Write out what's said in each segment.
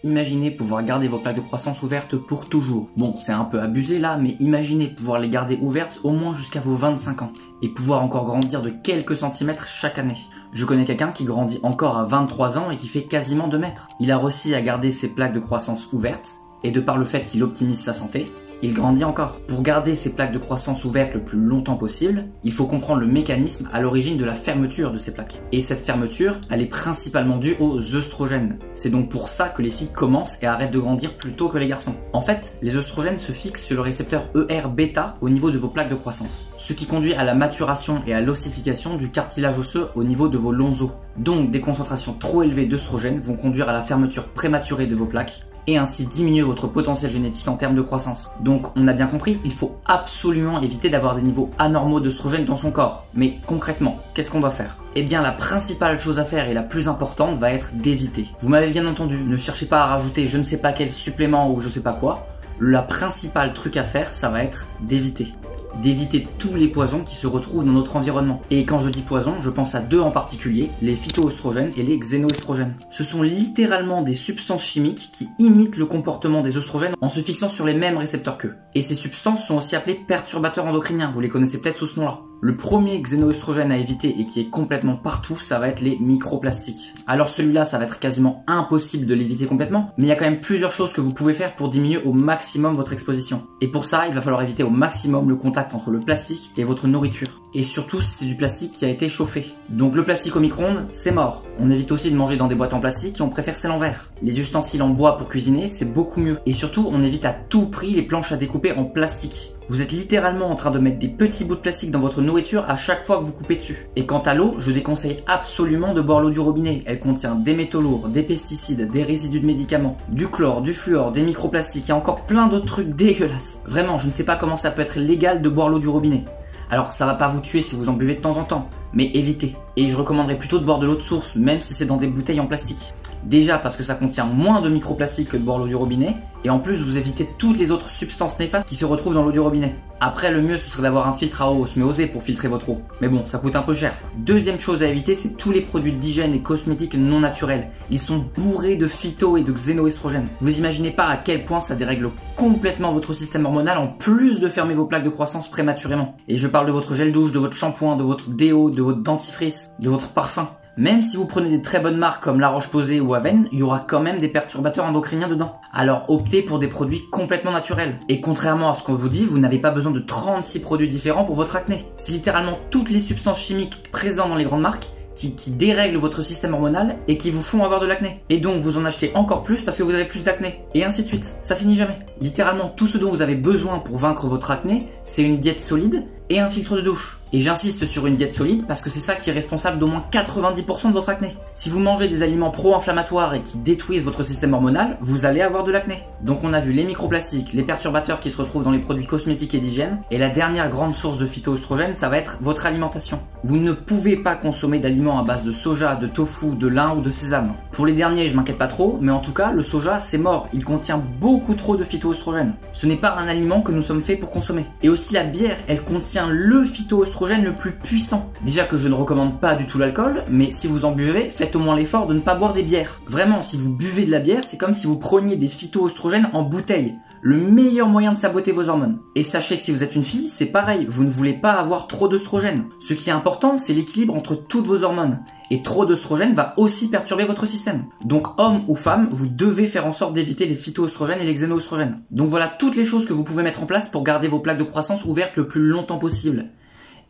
Imaginez pouvoir garder vos plaques de croissance ouvertes pour toujours. Bon, c'est un peu abusé là, mais imaginez pouvoir les garder ouvertes au moins jusqu'à vos 25 ans et pouvoir encore grandir de quelques centimètres chaque année. Je connais quelqu'un qui grandit encore à 23 ans et qui fait quasiment 2 mètres. Il a réussi à garder ses plaques de croissance ouvertes et de par le fait qu'il optimise sa santé, il grandit encore. Pour garder ces plaques de croissance ouvertes le plus longtemps possible, il faut comprendre le mécanisme à l'origine de la fermeture de ces plaques. Et cette fermeture, elle est principalement due aux œstrogènes. C'est donc pour ça que les filles commencent et arrêtent de grandir plus tôt que les garçons. En fait, les œstrogènes se fixent sur le récepteur ER-bêta au niveau de vos plaques de croissance, ce qui conduit à la maturation et à l'ossification du cartilage osseux au niveau de vos longs os. Donc des concentrations trop élevées d'œstrogènes vont conduire à la fermeture prématurée de vos plaques, et ainsi diminuer votre potentiel génétique en termes de croissance. Donc on a bien compris, il faut absolument éviter d'avoir des niveaux anormaux d'œstrogènes dans son corps. Mais concrètement, qu'est-ce qu'on doit faire? Eh bien la principale chose à faire et la plus importante va être d'éviter. Vous m'avez bien entendu, ne cherchez pas à rajouter je ne sais pas quel supplément ou je sais pas quoi. La principale truc à faire, ça va être d'éviter. D'éviter tous les poisons qui se retrouvent dans notre environnement. Et quand je dis poison, je pense à deux en particulier, les phytoœstrogènes et les xénoœstrogènes. Ce sont littéralement des substances chimiques qui imitent le comportement des œstrogènes en se fixant sur les mêmes récepteurs qu'eux. Et ces substances sont aussi appelées perturbateurs endocriniens, vous les connaissez peut-être sous ce nom-là. Le premier xénoœstrogène à éviter et qui est complètement partout, ça va être les microplastiques. Alors celui-là, ça va être quasiment impossible de l'éviter complètement, mais il y a quand même plusieurs choses que vous pouvez faire pour diminuer au maximum votre exposition. Et pour ça, il va falloir éviter au maximum le contact entre le plastique et votre nourriture. Et surtout si c'est du plastique qui a été chauffé. Donc le plastique au micro-ondes, c'est mort. On évite aussi de manger dans des boîtes en plastique et on préfère celles en verre. Les ustensiles en bois pour cuisiner, c'est beaucoup mieux. Et surtout, on évite à tout prix les planches à découper en plastique. Vous êtes littéralement en train de mettre des petits bouts de plastique dans votre nourriture à chaque fois que vous coupez dessus. Et quant à l'eau, je déconseille absolument de boire l'eau du robinet. Elle contient des métaux lourds, des pesticides, des résidus de médicaments, du chlore, du fluor, des microplastiques et encore plein d'autres trucs dégueulasses. Vraiment, je ne sais pas comment ça peut être légal de boire l'eau du robinet. Alors ça va pas vous tuer si vous en buvez de temps en temps, mais évitez. Et je recommanderais plutôt de boire de l'eau de source, même si c'est dans des bouteilles en plastique. Déjà parce que ça contient moins de microplastiques que de boire l'eau du robinet, et en plus vous évitez toutes les autres substances néfastes qui se retrouvent dans l'eau du robinet. Après le mieux ce serait d'avoir un filtre à eau osmosée pour filtrer votre eau. Mais bon, ça coûte un peu cher ça. Deuxième chose à éviter, c'est tous les produits d'hygiène et cosmétiques non naturels. Ils sont bourrés de phyto et de xénoëstrogènes. Vous imaginez pas à quel point ça dérègle complètement votre système hormonal en plus de fermer vos plaques de croissance prématurément. Et je parle de votre gel douche, de votre shampoing, de votre déo, de votre dentifrice, de votre parfum. Même si vous prenez des très bonnes marques comme La Roche-Posay ou Aven, il y aura quand même des perturbateurs endocriniens dedans. Alors optez pour des produits complètement naturels. Et contrairement à ce qu'on vous dit, vous n'avez pas besoin de 36 produits différents pour votre acné. C'est littéralement toutes les substances chimiques présentes dans les grandes marques qui dérèglent votre système hormonal et qui vous font avoir de l'acné. Et donc vous en achetez encore plus parce que vous avez plus d'acné. Et ainsi de suite. Ça finit jamais. Littéralement tout ce dont vous avez besoin pour vaincre votre acné, c'est une diète solide et un filtre de douche. Et j'insiste sur une diète solide parce que c'est ça qui est responsable d'au moins 90% de votre acné. Si vous mangez des aliments pro-inflammatoires et qui détruisent votre système hormonal, vous allez avoir de l'acné. Donc on a vu les microplastiques, les perturbateurs qui se retrouvent dans les produits cosmétiques et d'hygiène, et la dernière grande source de phytoœstrogènes, ça va être votre alimentation. Vous ne pouvez pas consommer d'aliments à base de soja, de tofu, de lin ou de sésame. Pour les derniers, je m'inquiète pas trop, mais en tout cas, le soja, c'est mort. Il contient beaucoup trop de phytoœstrogènes. Ce n'est pas un aliment que nous sommes faits pour consommer. Et aussi la bière, elle contient le phytoœstrogène le plus puissant. Déjà que je ne recommande pas du tout l'alcool, mais si vous en buvez, faites au moins l'effort de ne pas boire des bières. Vraiment, si vous buvez de la bière, c'est comme si vous preniez des phytoœstrogènes en bouteille. Le meilleur moyen de saboter vos hormones. Et sachez que si vous êtes une fille, c'est pareil, vous ne voulez pas avoir trop d'œstrogènes. Ce qui est important, c'est l'équilibre entre toutes vos hormones. Et trop d'œstrogènes va aussi perturber votre système. Donc homme ou femme, vous devez faire en sorte d'éviter les phytoœstrogènes et les xénoœstrogènes. Donc voilà toutes les choses que vous pouvez mettre en place pour garder vos plaques de croissance ouvertes le plus longtemps possible.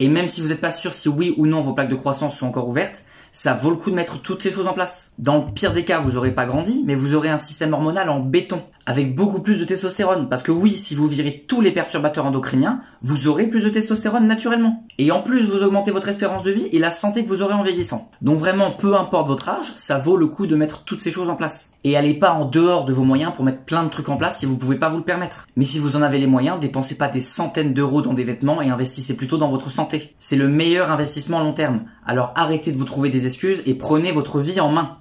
Et même si vous n'êtes pas sûr si oui ou non vos plaques de croissance sont encore ouvertes, ça vaut le coup de mettre toutes ces choses en place. Dans le pire des cas, vous n'aurez pas grandi, mais vous aurez un système hormonal en béton, avec beaucoup plus de testostérone. Parce que oui, si vous virez tous les perturbateurs endocriniens, vous aurez plus de testostérone naturellement. Et en plus, vous augmentez votre espérance de vie et la santé que vous aurez en vieillissant. Donc vraiment, peu importe votre âge, ça vaut le coup de mettre toutes ces choses en place. Et allez pas en dehors de vos moyens pour mettre plein de trucs en place si vous pouvez pas vous le permettre. Mais si vous en avez les moyens, dépensez pas des centaines d'euros dans des vêtements et investissez plutôt dans votre santé. C'est le meilleur investissement à long terme. Alors arrêtez de vous trouver des excuses et prenez votre vie en main.